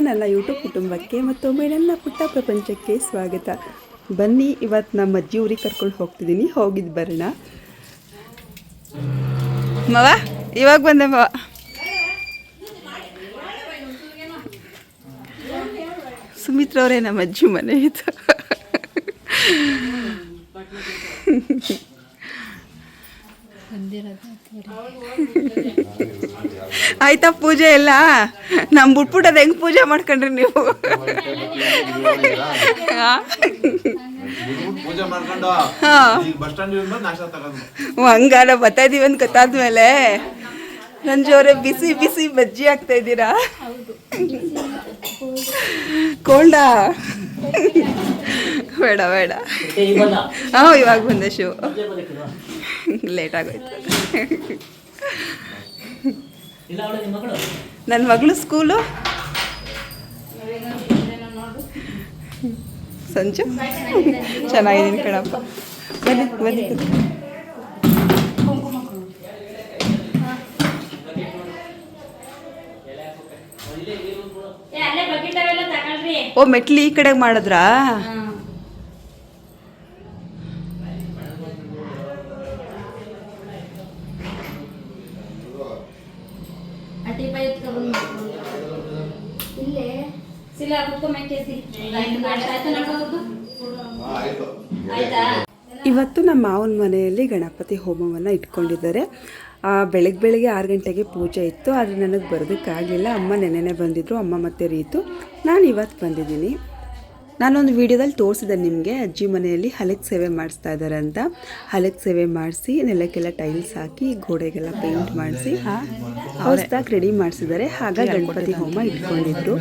ನನ್ನ ಯೂಟ್ಯೂಬ್ ಕುಟುಂಬಕ್ಕೆ ಮತ್ತೊಮ್ಮೆ ನನ್ನ ಪುಟ್ಟ ಪ್ರಪಂಚಕ್ಕೆ ಸ್ವಾಗತ. ಬನ್ನಿ, ಇವತ್ತು ನಮ್ಮ ಅಜ್ಜಿ ಊರಿಗೆ ಕರ್ಕೊಂಡು ಹೋಗ್ತಿದ್ದೀನಿ. ಹೋಗಿದ್ದು ಬರೋಣ. ಮವ ಇವಾಗ ಬಂದೆ ಮವ. ಸುಮಿತ್ರವರೇ ನಮ್ಮ ಅಜ್ಜಿ ಮನೆ ಇದು. ಆಯ್ತಾ ಪೂಜೆ ಎಲ್ಲ? ನಮ್ಮ ಬಿಟ್ಬಿಟ್ಟದ ಹೆಂಗೆ ಪೂಜೆ ಮಾಡ್ಕೊಂಡ್ರಿ ನೀವು? ಹಂಗಾರ ಬರ್ತಾ ಇದೀವಿ ಅಂತ ಗೊತ್ತಾದ್ಮೇಲೆ ನಂಜೋರೆ ಬಿಸಿ ಬಿಸಿ ಬಜ್ಜಿ ಆಗ್ತಾ ಇದ್ದೀರಾ? ಕೋಲ್ಡಾ? ಬೇಡ ಬೇಡ. ಹಾಂ ಇವಾಗ ಬಂದೆ. ಶೋ ಲೇಟ್ ಆಗೋಯ್ತು. ನನ್ನ ಮಗಳು ಸ್ಕೂಲು ಸಂಜು. ಚೆನ್ನಾಗಿದ್ದೀನಿ ಕಣಪ್ಪ. ಬನ್ನಿ ಬನ್ನಿ. ಓ ಮೆಟ್ಲಿ ಈ ಕಡೆಗೆ ಮಾಡಿದ್ರಾ? ಇವತ್ತು ನಮ್ಮ ಮಾವನ ಮನೆಯಲ್ಲಿ ಗಣಪತಿ ಹೋಮವನ್ನು ಇಟ್ಕೊಂಡಿದ್ದಾರೆ. ಬೆಳಗ್ಗೆ 6 ಗಂಟೆಗೆ ಪೂಜೆ ಇತ್ತು, ಆದರೆ ನನಗೆ ಬರೋದಕ್ಕಾಗಲಿಲ್ಲ. ಅಮ್ಮ ನೆನ್ನೆ ಬಂದಿದ್ದರು, ಅಮ್ಮ ಮತ್ತು ರೀತು. ನಾನು ಇವತ್ತು ಬಂದಿದ್ದೀನಿ. ನಾನೊಂದು ವಿಡಿಯೋದಲ್ಲಿ ತೋರಿಸಿದೆ ನಿಮಗೆ, ಅಜ್ಜಿ ಮನೆಯಲ್ಲಿ ಹಲಕ್ ಸೇವೆ ಮಾಡಿಸ್ತಾ ಇದ್ದಾರೆ ಅಂತ. ಹಲಕ್ ಸೇವೆ ಮಾಡಿಸಿ ನೆಲಕ್ಕೆಲ್ಲ ಟೈಲ್ಸ್ ಹಾಕಿ ಗೋಡೆಗೆಲ್ಲ ಪೇಂಟ್ ಮಾಡಿಸಿ ಹೊಸದಾಗಿ ರೆಡಿ ಮಾಡಿಸಿದ್ದಾರೆ. ಹಾಗಾಗಿ ಗಣಪತಿ ಹೋಮ ಇಟ್ಕೊಂಡಿದ್ರು.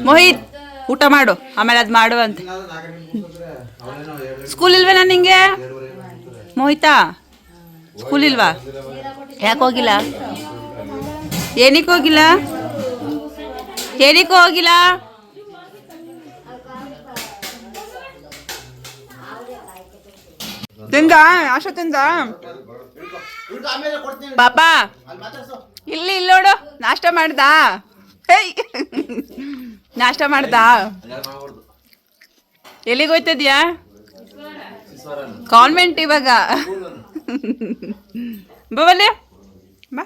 ಮೋಹಿತ್ ಊಟ ಮಾಡು, ಆಮೇಲೆ ಅದು ಮಾಡು ಅಂತ. ಸ್ಕೂಲ್ ಇಲ್ವೇನಾ ನಿಂಗೆ ಮೋಹಿತಾ? ಸ್ಕೂಲ್ ಇಲ್ವಾ? ಯಾಕೆ ಹೋಗಿಲ್ಲ? ಏನಕ್ಕೆ ಹೋಗಿಲ್ಲ? ಏನಕ್ಕೆ ಹೋಗಿಲ್ಲ? ತಿಂದ ಆಶಾ ತಿಂದ? ಪಾಪ ಇಲ್ಲಿ ನೋಡು, ನಾಷ್ಟ ಮಾಡ್ದಾ? ಹೇಯ್ ನಾಷ್ಟ ಮಾಡ್ದಾ? ಎಲ್ಲಿಗೆ ಹೋಯ್ತಿದ್ಯಾ? ಕಾನ್ವೆಂಟ್ ಇವಾಗ. ಬವಲ್ಲೇ ಬಾ.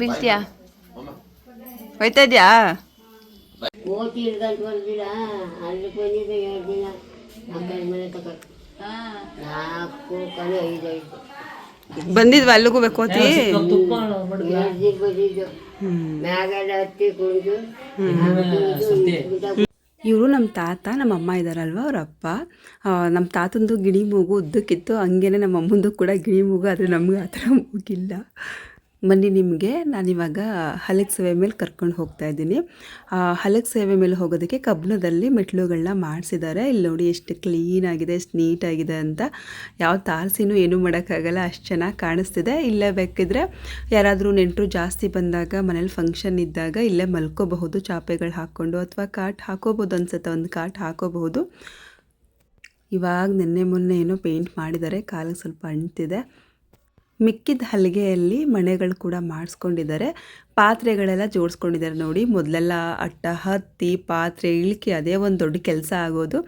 ಬೀಳ್ತೀಯಾ? ಹೋಯ್ತಾ ಇದ್ಯಾ? ಬಂದಿದ್ವ ಅಲ್ಲಿಗೂ ಬೇಕೋತಿ? ಇವರು ನಮ್ಮ ತಾತ, ನಮ್ಮ ಅಮ್ಮ ಇದ್ದಾರಲ್ವ ಅವರಪ್ಪ. ನಮ್ಮ ತಾತಂದು ಗಿಣಿ ಮೂಗು ಉದ್ದಕ್ಕಿತ್ತು, ಹಂಗೇನೆ ನಮ್ಮ ಅಮ್ಮಂದು ಕೂಡ ಗಿಣಿ ಮೂಗು, ಆದರೆ ನಮ್ಗೆ ಆ ಥರ ಮೂಗಿಲ್ಲ. ಬನ್ನಿ, ನಿಮಗೆ ನಾನಿವಾಗ ಹಲಕ್ ಸೇವೆ ಮೇಲೆ ಕರ್ಕೊಂಡು ಹೋಗ್ತಾ ಇದ್ದೀನಿ. ಹಲಕ್ ಸೇವೆ ಮೇಲೆ ಹೋಗೋದಕ್ಕೆ ಕಬ್ಬಣದಲ್ಲಿ ಮೆಟ್ಲುಗಳನ್ನ ಮಾಡಿಸಿದ್ದಾರೆ. ಇಲ್ಲಿ ನೋಡಿ ಎಷ್ಟು ಕ್ಲೀನಾಗಿದೆ, ಎಷ್ಟು ನೀಟಾಗಿದೆ ಅಂತ. ಯಾವ ತಾರಸಿನೂ ಏನೂ ಮಾಡೋಕ್ಕಾಗಲ್ಲ, ಅಷ್ಟು ಚೆನ್ನಾಗಿ ಕಾಣಿಸ್ತಿದೆ. ಇಲ್ಲೇ ಬೇಕಿದ್ರೆ ಯಾರಾದರೂ ನೆಂಟರು ಜಾಸ್ತಿ ಬಂದಾಗ, ಮನೇಲಿ ಫಂಕ್ಷನ್ ಇದ್ದಾಗ ಇಲ್ಲೇ ಮಲ್ಕೋಬಹುದು, ಚಾಪೆಗಳು ಹಾಕ್ಕೊಂಡು, ಅಥವಾ ಕಾಟ್ ಹಾಕೋಬೋದು ಅನ್ಸುತ್ತೆ, ಒಂದು ಕಾಟ್ ಹಾಕೋಬಹುದು. ಇವಾಗ ನಿನ್ನೆ ಮೊನ್ನೆ ಏನೋ ಪೇಂಟ್ ಮಾಡಿದ್ದಾರೆ, ಕಾಲಿಗೆ ಸ್ವಲ್ಪ ಅಂಟಿದೆ. ಮಿಕ್ಕಿದ ಹಲಿಗೆಯಲ್ಲಿ ಮಣೆಗಳು ಕೂಡ ಮಾಡಿಸ್ಕೊಂಡಿದ್ದಾರೆ. ಪಾತ್ರೆಗಳೆಲ್ಲ ಜೋಡಿಸ್ಕೊಂಡಿದ್ದಾರೆ ನೋಡಿ. ಮೊದಲೆಲ್ಲ ಅಟ್ಟ ಹತ್ತಿ ಪಾತ್ರೆ ಇಳ್ಕಿ ಅದೇ ಒಂದು ದೊಡ್ಡ ಕೆಲಸ ಆಗೋದು,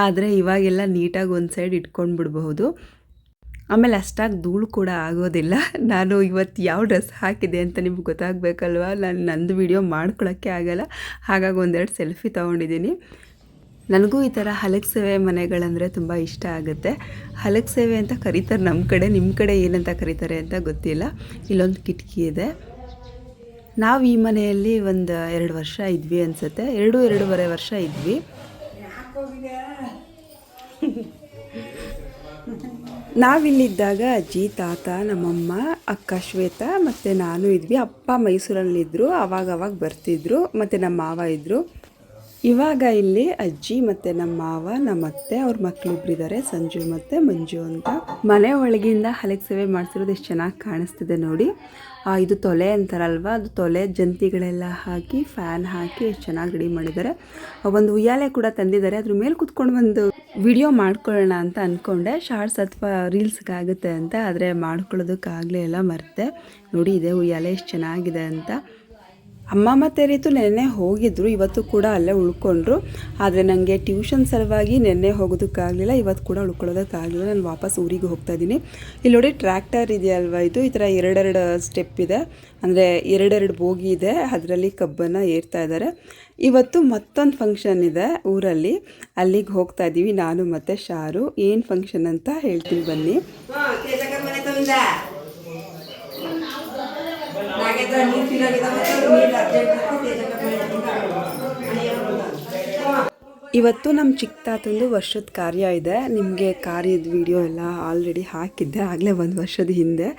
ಆದರೆ ಇವಾಗೆಲ್ಲ ನೀಟಾಗಿ ಒಂದು ಸೈಡ್ ಇಟ್ಕೊಂಡು ಬಿಡಬಹುದು. ಆಮೇಲೆ ಅಷ್ಟಾಗಿ ಧೂಳು ಕೂಡ ಆಗೋದಿಲ್ಲ. ನಾನು ಇವತ್ತು ಯಾವ ಡ್ರೆಸ್ ಹಾಕಿದೆ ಅಂತ ನಿಮ್ಗೆ ಗೊತ್ತಾಗಬೇಕಲ್ವ. ನಾನು ನಂದು ವಿಡಿಯೋ ಮಾಡ್ಕೊಳ್ಳೋಕ್ಕೆ ಆಗಲ್ಲ, ಹಾಗಾಗಿ ಒಂದೆರಡು ಸೆಲ್ಫಿ ತೊಗೊಂಡಿದ್ದೀನಿ. ನನಗೂ ಈ ಥರ ಹಲಕ್ ಸೇವೆ ಮನೆಗಳಂದರೆ ತುಂಬ ಇಷ್ಟ ಆಗುತ್ತೆ. ಹಲಕ್ ಸೇವೆ ಅಂತ ಕರೀತಾರೆ ನಮ್ಮ ಕಡೆ, ನಿಮ್ಮ ಕಡೆ ಏನಂತ ಕರೀತಾರೆ ಅಂತ ಗೊತ್ತಿಲ್ಲ. ಇಲ್ಲೊಂದು ಕಿಟಕಿ ಇದೆ. ನಾವು ಈ ಮನೆಯಲ್ಲಿ ಒಂದು 2 ವರ್ಷ ಇದ್ವಿ ಅನಿಸುತ್ತೆ, 2-2.5 ವರ್ಷ ಇದ್ವಿ. ನಾವಿಲ್ಲಿದ್ದಾಗ ಅಜ್ಜಿ, ತಾತ, ನಮ್ಮಮ್ಮ, ಅಕ್ಕ ಶ್ವೇತಾ ಮತ್ತು ನಾನು ಇದ್ವಿ. ಅಪ್ಪ ಮೈಸೂರಲ್ಲಿದ್ದರು, ಆವಾಗವಾಗ ಬರ್ತಿದ್ರು, ಮತ್ತು ನಮ್ಮ ಮಾವ ಇದ್ದರು. ಇವಾಗ ಇಲ್ಲಿ ಅಜ್ಜಿ ಮತ್ತು ನಮ್ಮ ಮಾವ, ನಮ್ಮ ಅತ್ತೆ, ಅವ್ರ ಮಕ್ಕಳಿಬ್ಬರಿದ್ದಾರೆ, ಸಂಜು ಮತ್ತು ಮಂಜು ಅಂತ. ಮನೆ ಒಳಗಿಂದ ಹಲಕ್ ಸೇವೆ ಮಾಡಿಸಿರೋದು ಎಷ್ಟು ಚೆನ್ನಾಗಿ ಕಾಣಿಸ್ತಿದೆ ನೋಡಿ. ಇದು ತೊಲೆ ಅಂತಾರಲ್ವ, ಅದು ತೊಲೆ ಜಂತಿಗಳೆಲ್ಲ ಹಾಕಿ ಫ್ಯಾನ್ ಹಾಕಿ ಎಷ್ಟು ಚೆನ್ನಾಗಿ ರೆಡಿ ಮಾಡಿದ್ದಾರೆ. ಒಂದು ಉಯ್ಯಾಲೆ ಕೂಡ ತಂದಿದ್ದಾರೆ, ಅದ್ರ ಮೇಲೆ ಕುತ್ಕೊಂಡು ಒಂದು ವಿಡಿಯೋ ಮಾಡ್ಕೊಳ್ಳೋಣ ಅಂತ ಅಂದ್ಕೊಂಡೆ, ಶಾರ್ಟ್ಸ್ ಅಥವಾ ರೀಲ್ಸ್ಗಾಗುತ್ತೆ ಅಂತ, ಆದರೆ ಮಾಡ್ಕೊಳ್ಳೋದಕ್ಕಾಗಲೇ ಇಲ್ಲ, ಮರೆತೆ. ನೋಡಿ ಇದೆ ಉಯ್ಯಾಲೆ ಎಷ್ಟು ಚೆನ್ನಾಗಿದೆ ಅಂತ. ಅಮ್ಮ ಮತ್ತು ರೀತು ನೆನ್ನೆ ಹೋಗಿದ್ದರು, ಇವತ್ತು ಕೂಡ ಅಲ್ಲೇ ಉಳ್ಕೊಂಡ್ರು. ಆದರೆ ನನಗೆ ಟ್ಯೂಷನ್ ಸಲುವಾಗಿ ನೆನ್ನೆ ಹೋಗೋದಕ್ಕಾಗಲಿಲ್ಲ, ಇವತ್ತು ಕೂಡ ಉಳ್ಕೊಳ್ಳೋದಕ್ಕಾಗಲಿಲ್ಲ. ನಾನು ವಾಪಸ್ ಊರಿಗೆ ಹೋಗ್ತಾ ಇದ್ದೀನಿ. ಇಲ್ಲಿ ನೋಡಿ ಟ್ರ್ಯಾಕ್ಟರ್ ಇದೆಯಲ್ವ, ಇದು ಈ ಥರ ಎರಡೆರಡು ಸ್ಟೆಪ್ ಇದೆ, ಅಂದರೆ ಎರಡೆರಡು ಬೋಗಿ ಇದೆ, ಅದರಲ್ಲಿ ಕಬ್ಬನ್ನು ಏರ್ತಾ ಇದ್ದಾರೆ. ಇವತ್ತು ಮತ್ತೊಂದು ಫಂಕ್ಷನ್ ಇದೆ ಊರಲ್ಲಿ, ಅಲ್ಲಿಗೆ ಹೋಗ್ತಾ ಇದ್ದೀವಿ ನಾನು ಮತ್ತು ಶಾರು. ಏನು ಫಂಕ್ಷನ್ ಅಂತ ಹೇಳ್ತೀನಿ ಬನ್ನಿ. ಇವತ್ತು ನಮ್ಮ ಚಿಕ್ಕ ತಾತಂದು ವರ್ಷದ ಕಾರ್ಯ ಇದೆ. ನಿಮಗೆ ಕಾರ್ಯದ ವಿಡಿಯೋ ಎಲ್ಲ ಆಲ್ರೆಡಿ ಹಾಕಿದ್ದೆ ಆಗಲೇ 1 ವರ್ಷದ ಹಿಂದೆ.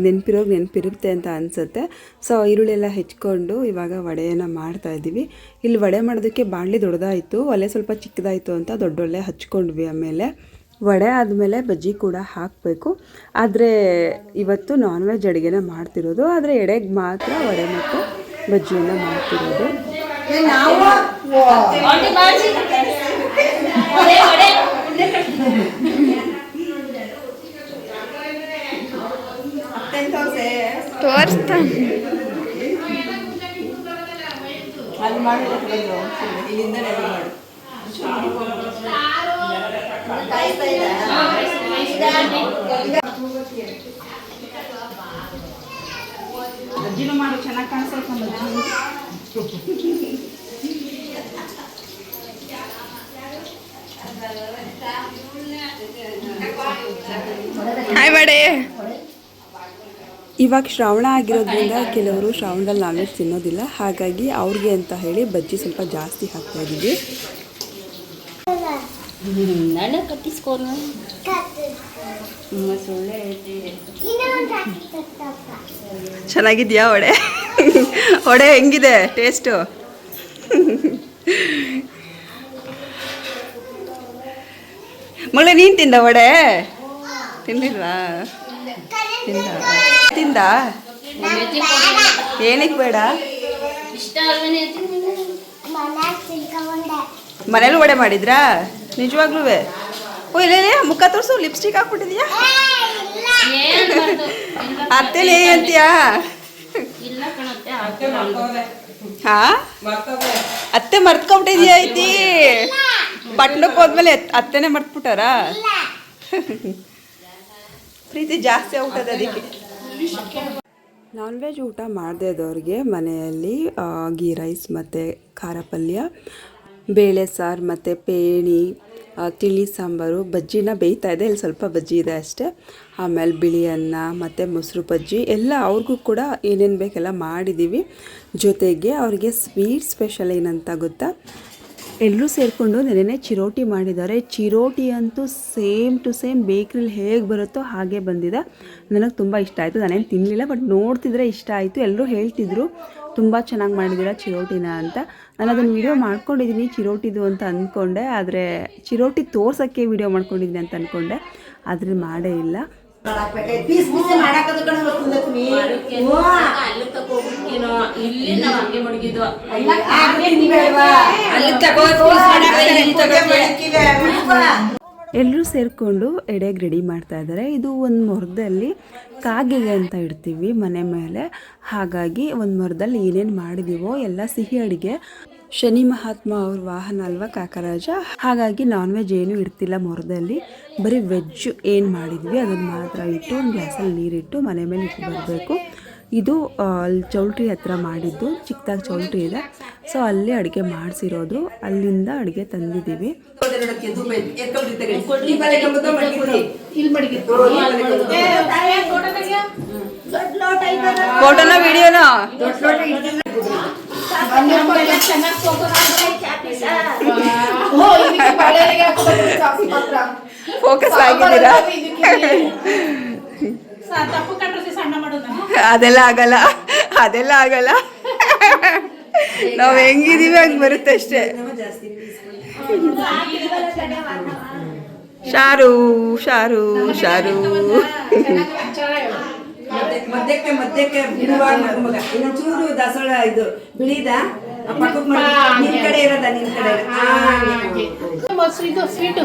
ನೆನಪಿರುತ್ತೆ ಅಂತ ಅನಿಸುತ್ತೆ. ಸೊ ಈರುಳ್ಳೆಲ್ಲ ಹೆಚ್ಕೊಂಡು ಇವಾಗ ವಡೆಯನ್ನು ಮಾಡ್ತಾಯಿದ್ದೀವಿ. ಇಲ್ಲಿ ವಡೆ ಮಾಡೋದಕ್ಕೆ ಬಾಣಲಿ ದೊಡ್ಡದಾಯಿತು, ಒಲೆ ಸ್ವಲ್ಪ ಚಿಕ್ಕದಾಯಿತು ಅಂತ ದೊಡ್ಡೊಲೆ ಹಚ್ಕೊಂಡ್ವಿ. ಆಮೇಲೆ ವಡೆ ಆದಮೇಲೆ ಬಜ್ಜಿ ಕೂಡ ಹಾಕಬೇಕು. ಆದರೆ ಇವತ್ತು ನಾನ್ ವೆಜ್ ಅಡುಗೆನ ಮಾಡ್ತಿರೋದು, ಆದರೆ ಎಡೆಗೆ ಮಾತ್ರ ವಡೆ ಮತ್ತು ಬಜ್ಜಿಯನ್ನು ಮಾಡ್ತಿರೋದು. ಅಜ್ಜಿನೂ ಮಾಡು, ಚೆನ್ನಾಗಿ ಕಾಣಿಸ್ತೈತೆ ನಮ್ಮ ಅಜ್ಜಿ. ಇವಾಗ ಶ್ರಾವಣ ಆಗಿರೋದ್ರಿಂದ ಕೆಲವರು ಶ್ರಾವಣದಲ್ಲಿ ನಾನ್ ವೆಜ್ ತಿನ್ನೋದಿಲ್ಲ, ಹಾಗಾಗಿ ಅವ್ರಿಗೆ ಅಂತ ಹೇಳಿ ಬಜ್ಜಿ ಸ್ವಲ್ಪ ಜಾಸ್ತಿ ಹಾಕ್ತಾ ಇದ್ದೀವಿ. ಚೆನ್ನಾಗಿದ್ಯಾ ವಡೆ? ವಡೆ ಹೆಂಗಿದೆ ಟೇಸ್ಟು? ಮಳೆ ನೀನು ತಿಂದ ವಡೆ? ತಿನ್ನಿಲ್ವಾ? ತಿಂದ ಏನಕ್ಕೆ ಬೇಡ? ಮನೇಲಿ ವಡೆ ಮಾಡಿದ್ರಾ ನಿಜವಾಗ್ಲೂ? ಓ ಇಲ್ಲ ಮುಖ ತೋರಿಸು, ಲಿಪ್ಸ್ಟಿಕ್ ಹಾಕ್ಬಿಟ್ಟಿದ್ಯಾ? ಅತ್ತೇನೆ ಅಂತೀಯಾ? ಹಾ ಅತ್ತೆ ಮರ್ತ್ಕೊಂಬಿಟ್ಟಿದ್ಯಾ ಐತಿ? ಪಟ್ನಕ್ಕೆ ಹೋದ್ಮೇಲೆ ಅತ್ತೆನೇ ಮರ್ತ್ಬಿಟ್ಟಾರ? ಪ್ರೀತಿ ಜಾಸ್ತಿ ಊಟದ ಅದಕ್ಕೆ. ನಾನ್ ವೆಜ್ ಊಟ ಮಾಡದೇ ಇದ್ದವ್ರಿಗೆ ಮನೆಯಲ್ಲಿ ಗೀ ರೈಸ್ ಮತ್ತು ಖಾರ ಪಲ್ಯ, ಬೇಳೆ ಸಾರು ಮತ್ತು ಪೇಣಿ, ತಿಳಿ ಸಾಂಬಾರು, ಬಜ್ಜಿನ ಬೇಯ್ತಾ ಇದೆ, ಇಲ್ಲಿ ಸ್ವಲ್ಪ ಬಜ್ಜಿ ಇದೆ ಅಷ್ಟೇ. ಆಮೇಲೆ ಬಿಳಿ ಅನ್ನ ಮತ್ತು ಮೊಸರು ಬಜ್ಜಿ ಎಲ್ಲ ಅವ್ರಿಗೂ ಕೂಡ ಏನೇನು ಬೇಕೆಲ್ಲ ಮಾಡಿದ್ದೀವಿ. ಜೊತೆಗೆ ಅವರಿಗೆ ಸ್ವೀಟ್ ಸ್ಪೆಷಲ್ ಏನಂತ ಗೊತ್ತಾ? ಎಲ್ಲರೂ ಸೇರಿಕೊಂಡು ನೆನ್ನೆ ಚಿರೋಟಿ ಮಾಡಿದ್ದಾರೆ. ಚಿರೋಟಿ ಅಂತೂ ಸೇಮ್ ಟು ಸೇಮ್ ಬೇಕ್ರಿಲಿ ಹೇಗೆ ಬರುತ್ತೋ ಹಾಗೆ ಬಂದಿದೆ. ನನಗೆ ತುಂಬ ಇಷ್ಟ ಆಯಿತು. ನಾನೇನು ತಿನ್ನಲಿಲ್ಲ, ಬಟ್ ನೋಡ್ತಿದ್ರೆ ಇಷ್ಟ ಆಯಿತು. ಎಲ್ಲರೂ ಹೇಳ್ತಿದ್ರು ತುಂಬ ಚೆನ್ನಾಗಿ ಮಾಡಿದ್ದೀರಾ ಚಿರೋಟಿನ ಅಂತ. ನಾನು ಅದನ್ನು ವೀಡಿಯೋ ಮಾಡ್ಕೊಂಡಿದ್ದೀನಿ ಚಿರೋಟಿದು ಅಂತ ಅಂದ್ಕೊಂಡೆ, ಆದರೆ ಚಿರೋಟಿ ತೋರ್ಸೋಕ್ಕೆ ವೀಡಿಯೋ ಮಾಡ್ಕೊಂಡಿದ್ದೀನಿ ಅಂತ ಅಂದ್ಕೊಂಡೆ, ಆದರೆ ಮಾಡೇ ಇಲ್ಲ. ಎಲ್ಲರೂ ಸೇರಿಕೊಂಡು ಎಡೆಗೆ ರೆಡಿ ಮಾಡ್ತಾ ಇದ್ದಾರೆ. ಇದು ಒಂದು ಮೊರದಲ್ಲಿ ಕಾಗೆಗೆ ಅಂತ ಇಡ್ತೀವಿ ಮನೆ ಮೇಲೆ, ಹಾಗಾಗಿ ಒಂದು ಮೊರದಲ್ಲಿ ಏನೇನು ಮಾಡಿದೀವೋ ಎಲ್ಲ ಸಿಹಿ ಅಡುಗೆ. ಶನಿ ಮಹಾತ್ಮ ಅವ್ರ ವಾಹನ ಅಲ್ವಾ ಕಾಕರಾಜ, ಹಾಗಾಗಿ ನಾನ್ ವೆಜ್ ಏನೂ ಇಡ್ತಿಲ್ಲ ಮೊರದಲ್ಲಿ, ಬರೀ ವೆಜ್ ಏನು ಮಾಡಿದ್ವಿ ಅದನ್ನು ಮಾತ್ರ ಇಟ್ಟು ಒಂದು ಗ್ಲಾಸಲ್ಲಿ ನೀರಿಟ್ಟು ಮನೆ ಮೇಲೆ ಇಟ್ಟು ಬರಬೇಕು. ಇದು ಅಲ್ಲಿ ಚೌಲ್ಟ್ರಿ ಹತ್ರ ಮಾಡಿದ್ದು, ಚಿಕ್ಕದಾಗಿ ಚೌಲ್ಟ್ರಿ ಇದೆ, ಸೊ ಅಲ್ಲೇ ಅಡುಗೆ ಮಾಡಿಸಿರೋದು, ಅಲ್ಲಿಂದ ಅಡುಗೆ ತಂದಿದ್ದೀವಿ. ಫೋಟೋನ ವಿಡಿಯೋನಾ? ಫೋಕಸ್ ಆಗಿದ್ದೀರಾ? ಅದೆಲ್ಲ ಆಗಲ್ಲ, ಅದೆಲ್ಲ ಆಗಲ್ಲ. ನಾವು ಹೆಂಗಿದೀವಿ ಹಂಗೆ ಬರುತ್ತೆ ಅಷ್ಟೇ. ಶಾರು ಶಾರು ಶಾರು ಮಧ್ಯಕ್ಕೆ ಇನ್ನೊಂಚೂರು ದಾಸವಾಳ ಇದು ಬಿಳಿದ ನಿನ್ ಕಡೆ ಇರೋದ ನಿನ್ ಕಡೆ ಇದು ಸ್ವೀಟು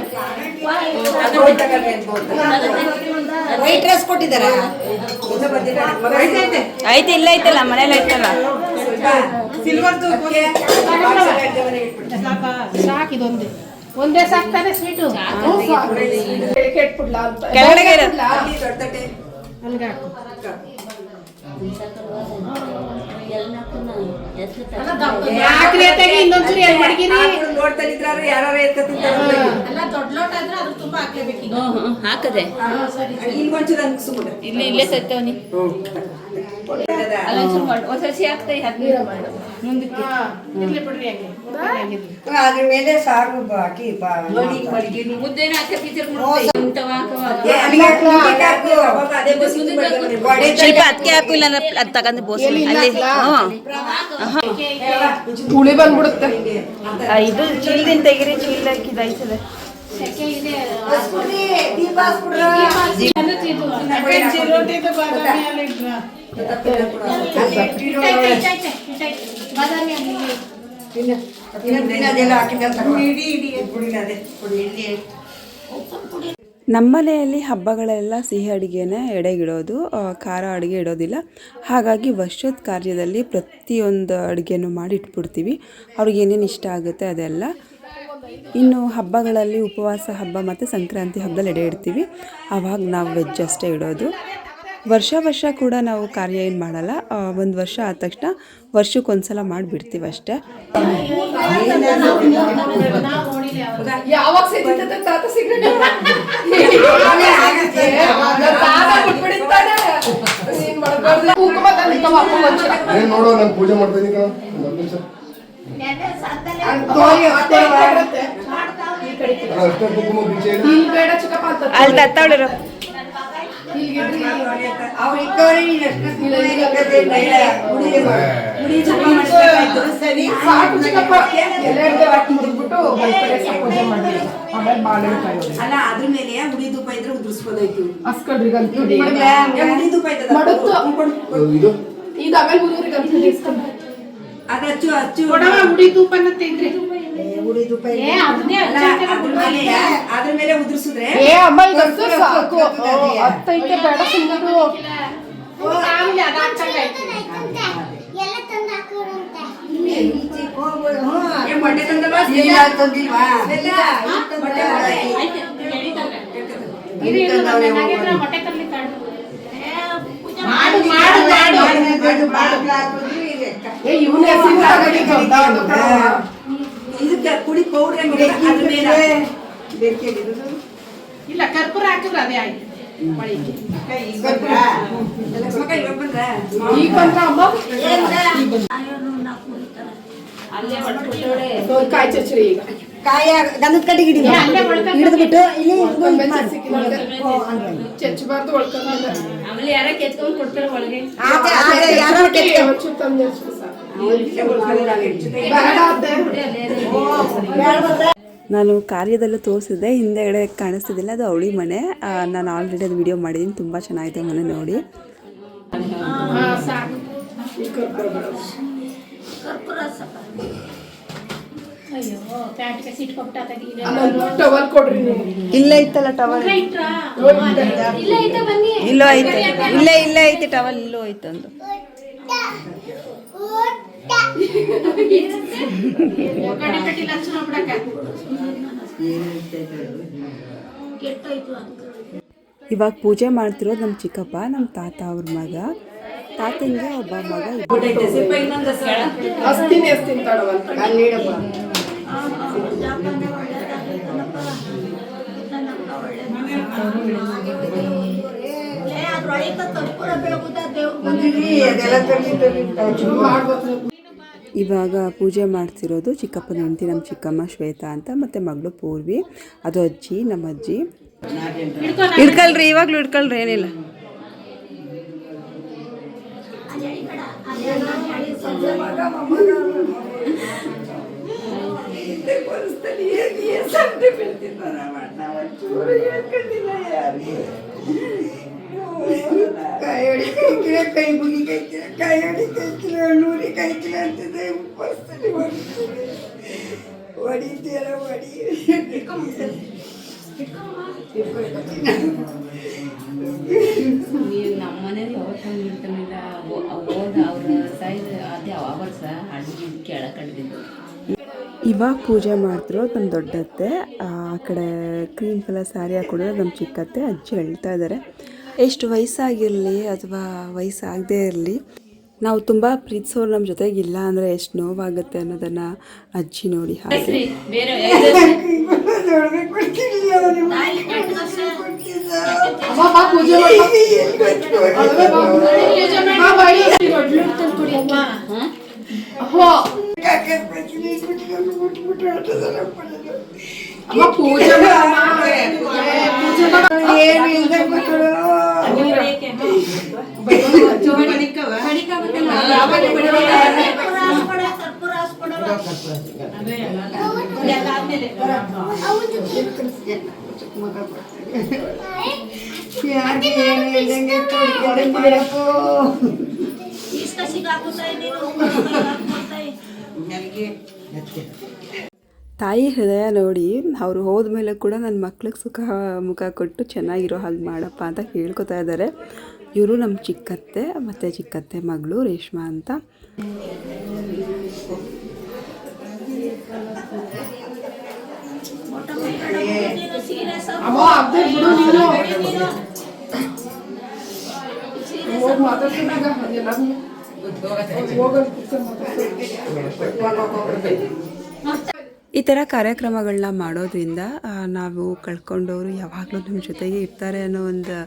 ವೈಟ್ ರೈಸ್ ಕೊಟ್ಟಿದ್ದಾರಾ? ಐತೆ ಇಲ್ಲ ಐತಲ್ಲ ಮನೇಲಿ ಐತಲ್ಲ ಸಾಕು ಇದೊಂದು ಒಂದೇ ಸಾಕ್ತಾನೆ ಸ್ವೀಟು ಕೆಳಗಡೆ ಅಲ್ಗೆ ಹಾಕು ಯಾಕ್ರಿ ಅತ್ತಾಗಿ ಇನ್ನೊಂದ್ಸರಿ ಎಲ್ಲಿ ಮಡಗಿರಿ ನೋಡ್ತಾನಿದ್ರಾರು ಯಾರು ಎತ್ಕೊತಿದ್ದಾರೆ ಎಲ್ಲ ದೊಡ್ಡ ಲೋಟ ಆದ್ರೆ ಅದ್ರ ತುಂಬಾ ಹಾಕ್ಲೇಬೇಕು ಹಾಕದೆ ಇನ್ನೊಂಚೂರು ಅನ್ಸುಬಿಡ ಇಲ್ಲೇ ಸತ್ತವನಿ ಹೊಸಸಿ ಆಗ್ತೈ ಮುಂದಕ್ಕೆ ಇರ್ಲಿ ಬಿಡ್ರಿ ಹಂಗೆ ಅದ್ರ ಮೇಲೆ ಸಾರು ಹಾಕಿ ಮುದ್ದೇನ ಹಾಕಿ ಟೀಚರ್ ಶಿಲ್ಪ ಅದಕ್ಕೆ ಹಾಕು ಇಲ್ಲ ಅದು ತಗೊಂಡು ಬೋಸ್ ಅಲ್ಲಿ ಹುಳಿ ಬಂದ್ಬಿಡುತ್ತೆ ಇದು ಚೀಲದಿಂದ ತೆಗಿರಿ ಚೀಲ ಹಾಕಿದಾಯ್ತದೆ ನಮ್ಮನೆಯಲ್ಲಿ ಹಬ್ಬಗಳೆಲ್ಲ ಸಿಹಿ ಅಡುಗೆನೇ ಎಡೆಗಿಡೋದು, ಖಾರ ಅಡುಗೆ ಇಡೋದಿಲ್ಲ. ಹಾಗಾಗಿ ವರ್ಷದ ಕಾರ್ಯದಲ್ಲಿ ಪ್ರತಿಯೊಂದು ಅಡುಗೆನೂ ಮಾಡಿ ಇಟ್ಬಿಡ್ತೀವಿ. ಅವ್ರಿಗೆ ಏನೇನು ಇಷ್ಟ ಆಗುತ್ತೆ ಅದೆಲ್ಲ. ಇನ್ನು ಹಬ್ಬಗಳಲ್ಲಿ ಉಪವಾಸ ಹಬ್ಬ ಮತ್ತು ಸಂಕ್ರಾಂತಿ ಹಬ್ಬದಲ್ಲಿ ಎಡೆ ಇಡ್ತೀವಿ. ಆವಾಗ ನಾವು ವೆಜ್ ಅಷ್ಟೇ ಇಡೋದು. ವರ್ಷ ಕೂಡ ನಾವು ಕಾರ್ಯ ಏನು ಮಾಡಲ್ಲ. ಒಂದು ವರ್ಷ ಆದ ತಕ್ಷಣ ವರ್ಷಕ್ಕೊಂದ್ಸಲ ಮಾಡಿಬಿಡ್ತೀವಿ ಅಷ್ಟೇ. ನೋಡೋ ನಾನು ಪೂಜೆ ಮಾಡ್ತೀನಿ ಅಲ್ಲಿ ತತ್ತಾವಳಿರೋ ಅಲ್ಲ ಅದ್ರ ಮೇಲೆ ಹುಡಿ ಧೂಪ ಇದ್ರೆ ಉದುರಿಸ್ಬೋದಾಯ್ತು. ಇದು ಆಮೇಲೆ ಹುಡುಗರಿಗೆ ಅದು ಅಚ್ಚು ಅಚ್ಚು ಹುಡಿ ಧೂಪನ ತಿಂದ್ರಿ ಹುಡಿ ಧೂಪ ಅದ್ರ ಮೇಲೆ ಉದುರಿಸಿದ್ರೆ ಹತ್ತೈತೆ ಬೇಡ ಸುಮ್ಮನೆ ಮೊಟ್ಟೆ ತಂದಲ್ವಾ ಮೊಟ್ಟೆ ತರ್ಲಿ ಇದಕ್ಕೆ ಕುಡಿ ಪೌಡ್ರ್ ಇಲ್ಲ ಕರ್ಪೂರ ಹಾಕಿದ್ರೆ ಅದೇ ಆಯ್ತು. ಕಾಯಿ ಚಚ್ಚರಿ ಈಗ ಕಾಯ ಗಂಧದ ಕಡ್ಡಿಗೆ ಹಿಡಿದ್ಬಿಟ್ಟು ಇಲ್ಲಿ ಚಚ್ಚಬಾರ್ದು ಒಳ್ಕೊಂಡು ಆಮೇಲೆ ಯಾರ ಕೆತ್ಕೊಂಡು ಕೊಡ್ತಾರೆ ಒಳಗೆ. ನಾನು ಕಾರ್ಯದಲ್ಲೂ ತೋರಿಸಿದೆ, ಹಿಂದೆಗಡೆ ಕಾಣಿಸ್ತಿದ್ದಿಲ್ಲ, ಅದು ಅವಳಿ ಮನೆ. ನಾನು ಆಲ್ರೆಡಿ ಅದು ವಿಡಿಯೋ ಮಾಡಿದ್ದೀನಿ, ತುಂಬ ಚೆನ್ನಾಗಿದೆ ಮನೆ ನೋಡಿ. ಇಲ್ಲ ಇತ್ತಲ್ಲ ಟವಲ್, ಇಲ್ಲೋ ಐತೆ, ಇಲ್ಲೇ ಐತೆ ಟವಲ್, ಇಲ್ಲೋ ಐತೆ ಒಂದು. ಇವಾಗ ಪೂಜೆ ಮಾಡ್ತಿರೋದು ನಮ್ಮ ಚಿಕ್ಕಪ್ಪ, ನಮ್ಮ ತಾತ ಅವ್ರ ಮಗ. ತಾತಂಗೆ ಒಬ್ಬ ಮಗ. ಇವಾಗ ಪೂಜೆ ಮಾಡ್ತಿರೋದು ಚಿಕ್ಕಪ್ಪನ ಹೆಂಡತಿ ನಮ್ಮ ಚಿಕ್ಕಮ್ಮ ಶ್ವೇತಾ ಅಂತ, ಮತ್ತು ಮಗಳು ಪೂರ್ವಿ, ಅದು ಅಜ್ಜಿ, ನಮ್ಮ ಅಜ್ಜಿ. ಹಿಡ್ಕೊಳ್ರಿ, ಇವಾಗಲೂ ಹಿಡ್ಕೊಳ್ರಿ, ಏನಿಲ್ಲ. ಕೈ ಮುಗಿ ಕೈತಿಲ್ಲ, ಕೈ ಅಡಿ ಕೈತಿಲ್ಲ, ನೂರಿ ಕೈತಿಲ್ಲ ಅಂತಿದ್ದೆ. ಉಪವಾಸದಲ್ಲಿ ಹೊಡಿತೀರ ಹೊಡಿ. ನೀವು ನಮ್ಮ ಮನೇಲಿ ಯಾವತ್ತೂ ಇರ್ತಾನಿಲ್ಲ. ಹೋದ ಅವ್ರ ಸೈಜ್ ಅದೇ ಅವರ್ಸ ಅಡ್ಗೆ ಕೆಳಕಡ್ಗಿದ್ದು. ಇವಾಗ ಪೂಜೆ ಮಾಡಿದ್ರು ನಮ್ಮ ದೊಡ್ಡತ್ತೆ, ಆ ಕಡೆ ಕ್ರೀಮ್ ಕಲರ್ ಸ್ಯಾರಿ ಹಾಕೊಂಡಿರೋ ನಮ್ಮ ಚಿಕ್ಕತ್ತೆ. ಅಜ್ಜಿ ಹೇಳ್ತಾ ಇದ್ದಾರೆ, ಎಷ್ಟು ವಯಸ್ಸಾಗಿರಲಿ ಅಥವಾ ವಯಸ್ಸಾಗದೇ ಇರಲಿ, ನಾವು ತುಂಬ ಪ್ರೀತಿಸೋರು ನಮ್ಮ ಜೊತೆಗಿಲ್ಲ ಅಂದರೆ ಎಷ್ಟು ನೋವಾಗುತ್ತೆ ಅನ್ನೋದನ್ನು ಅಜ್ಜಿ ನೋಡಿ ಹಾಗೆ ಬೇರೆ ಕೊಡ್ತಿರ್ಲಿಲ್ಲ ಅವ್ನಿಗೆ. ಪೂಜೆ ಏನು ಇಲ್ದೆ ಮಕ್ಕಳು ಯಾಕೆ ಏನು ಇಲ್ದಂಗೆ ಮಾಡಬೇಕು. ತಾಯಿ ಹೃದಯ ನೋಡಿ ಅವರು ಹೋದ್ಮೇಲೆ ಕೂಡ ನನ್ನ ಮಕ್ಳಿಗೆ ಸುಖ ಮುಖ ಕೊಟ್ಟು ಚೆನ್ನಾಗಿರೋ ಹಾಗೆ ಮಾಡಪ್ಪ ಅಂತ ಕೇಳ್ಕೊತಾ ಇದ್ದಾರೆ. ಇವರು ನಮ್ಮ ಚಿಕ್ಕತ್ತೆ ಮತ್ತು ಚಿಕ್ಕತ್ತೆ ಮಗಳು ರೇಷ್ಮಾ ಅಂತ. ಈ ಥರ ಕಾರ್ಯಕ್ರಮಗಳನ್ನ ಮಾಡೋದ್ರಿಂದ ನಾವು ಕಳ್ಕೊಂಡವರು ಯಾವಾಗಲೂ ನಮ್ಮ ಜೊತೆಗೆ ಇರ್ತಾರೆ ಅನ್ನೋ ಒಂದು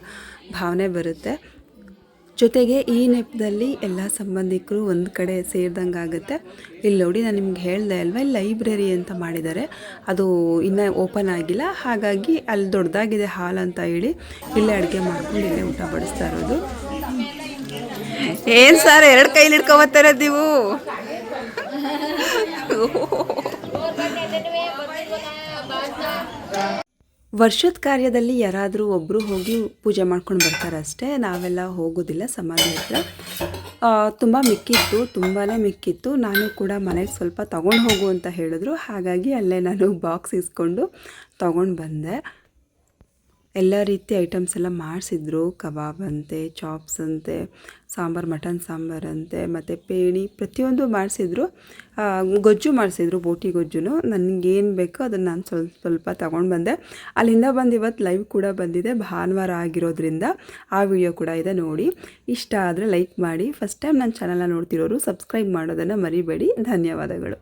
ಭಾವನೆ ಬರುತ್ತೆ. ಜೊತೆಗೆ ಈ ನೆಪದಲ್ಲಿ ಎಲ್ಲ ಸಂಬಂಧಿಕರು ಒಂದು ಕಡೆ ಸೇರಿದಂಗೆ ಆಗುತ್ತೆ. ಇಲ್ಲಿ ನೋಡಿ ನಾನು ನಿಮ್ಗೆ ಹೇಳಿದೆ ಅಲ್ವಾ, ಇಲ್ಲಿ ಲೈಬ್ರರಿ ಅಂತ ಮಾಡಿದ್ದಾರೆ, ಅದು ಇನ್ನೂ ಓಪನ್ ಆಗಿಲ್ಲ. ಹಾಗಾಗಿ ಅಲ್ಲಿ ದೊಡ್ಡದಾಗಿದೆ ಹಾಲ್ ಅಂತ ಹೇಳಿ ಇಲ್ಲೇ ಅಡುಗೆ ಮಾಡ್ಕೊಂಡು ಇಲ್ಲೇ ಊಟ ಬಡಿಸ್ತಾ ಇರೋದು. ಏನು ಸರ್ ಎರಡು ಕೈಲಿ ಹಿಡ್ಕೊಬತ್ತಾರೆ ನೀವು? ವರ್ಷದ ಕಾರ್ಯದಲ್ಲಿ ಯಾರಾದರೂ ಒಬ್ಬರು ಹೋಗಿ ಪೂಜೆ ಮಾಡ್ಕೊಂಡು ಬರ್ತಾರೆ ಅಷ್ಟೇ, ನಾವೆಲ್ಲ ಹೋಗೋದಿಲ್ಲ ಸಮಾಧಿ ಹತ್ರ. ತುಂಬ ಮಿಕ್ಕಿತ್ತು, ತುಂಬಾ ಮಿಕ್ಕಿತ್ತು. ನಾನು ಕೂಡ ಮನೆಗೆ ಸ್ವಲ್ಪ ತೊಗೊಂಡು ಹೋಗು ಅಂತ ಹೇಳಿದ್ರು, ಹಾಗಾಗಿ ಅಲ್ಲೇ ನಾನು ಬಾಕ್ಸ್ ಇಸ್ಕೊಂಡು ತೊಗೊಂಡು ಬಂದೆ. ಎಲ್ಲ ರೀತಿ ಐಟಮ್ಸ್ ಎಲ್ಲ ಮಾಡಿಸಿದ್ರು. ಕಬಾಬ್ ಅಂತೆ, ಚಾಪ್ಸ್ ಅಂತೆ, ಸಾಂಬಾರು, ಮಟನ್ ಸಾಂಬಾರಂತೆ, ಮತ್ತು ಪೇಣಿ ಪ್ರತಿಯೊಂದು ಮಾಡಿಸಿದ್ರು. ಗೊಜ್ಜು ಮಾಡಿಸಿದ್ರು, ಬೋಟಿ ಗೊಜ್ಜು. ನನಗೇನು ಬೇಕೋ ಅದನ್ನು ನಾನು ಸ್ವಲ್ಪ ತೊಗೊಂಡು ಬಂದೆ. ಅಲ್ಲಿಂದ ಬಂದು ಇವತ್ತು ಲೈವ್ ಕೂಡ ಬಂದಿದೆ, ಭಾನುವಾರ ಆಗಿರೋದ್ರಿಂದ ಆ ವಿಡಿಯೋ ಕೂಡ ಇದೆ ನೋಡಿ. ಇಷ್ಟ ಆದರೆ ಲೈಕ್ ಮಾಡಿ. ಫಸ್ಟ್ ಟೈಮ್ ನನ್ನ ಚಾನಲ್ನ ನೋಡ್ತಿರೋರು ಸಬ್ಸ್ಕ್ರೈಬ್ ಮಾಡೋದನ್ನು ಮರಿಬೇಡಿ. ಧನ್ಯವಾದಗಳು.